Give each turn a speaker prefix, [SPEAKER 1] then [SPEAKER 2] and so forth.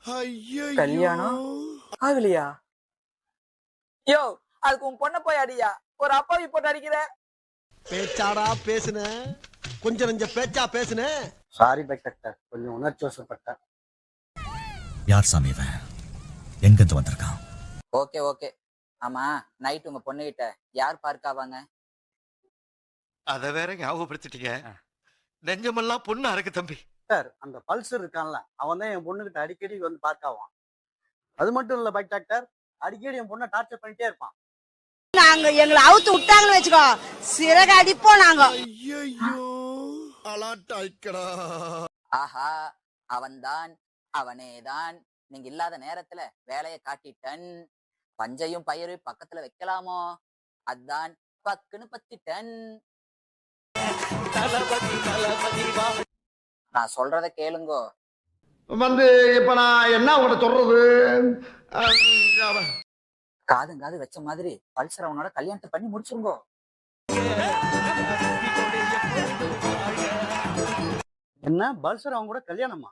[SPEAKER 1] கல்யாணம் ஆகலையா? யோ, அதுக்கு உன் பொண்ணை போய் அடியா, ஒரு அப்பாவி போட்டு அடிக்கிற.
[SPEAKER 2] பேச்சாடா பேசுன, கொஞ்சம் நெஞ்ச பேச்சா பேசுன.
[SPEAKER 3] சாரி பைக் டாக்டர், கொஞ்சம் உணர்ச்சி வசப்பட்டேன்.
[SPEAKER 4] யார் சாமி இவன்? எங்கிருந்து வந்திருக்கான்?
[SPEAKER 1] Okay okay. ஆமா, நைட் உங்க பொண்ணுகிட்ட யார் பார்க்காவாங்க?
[SPEAKER 5] அத வேற ஞாபகப்படுத்திட்டீங்க. நெஞ்சமெல்லாம் பொண்ணா இருக்கு தம்பி.
[SPEAKER 3] சார், அந்த பல்சர் இருக்கான்ல, அவன் தான் என் பொண்ணுகிட்ட அடிக்கடி வந்து பார்க்காவான். அது மட்டும் இல்ல பைக் டாக்டர், அடிக்கடி என் பொண்ணை டார்ச்சர் பண்ணிட்டே இருப்பான்.
[SPEAKER 6] நாங்க எங்களை அவுத்து விட்டாங்கன்னு வச்சுக்கோ, சிறக அடிப்போம் நாங்க.
[SPEAKER 1] ஆஹா, அவன்தான், அவனேதான். நீங்க இல்லாத நேரத்துல வேலையை காட்டிட்டன். பஞ்சையும் பயிரு பக்கத்துல வைக்கலாமோ, அதான் பக்குன்னு பத்திட்டன். நான் சொல்றத கேளுங்கோ.
[SPEAKER 2] வந்து இப்ப நான் என்ன உங்களை சொல்றது?
[SPEAKER 1] காது வச்ச மாதிரி பல்சர் அவனோட கல்யாணத்தை பண்ணி முடிச்சிருங்கோ.
[SPEAKER 3] என்ன பல்சர் அவங்க கூட கல்யாணமா?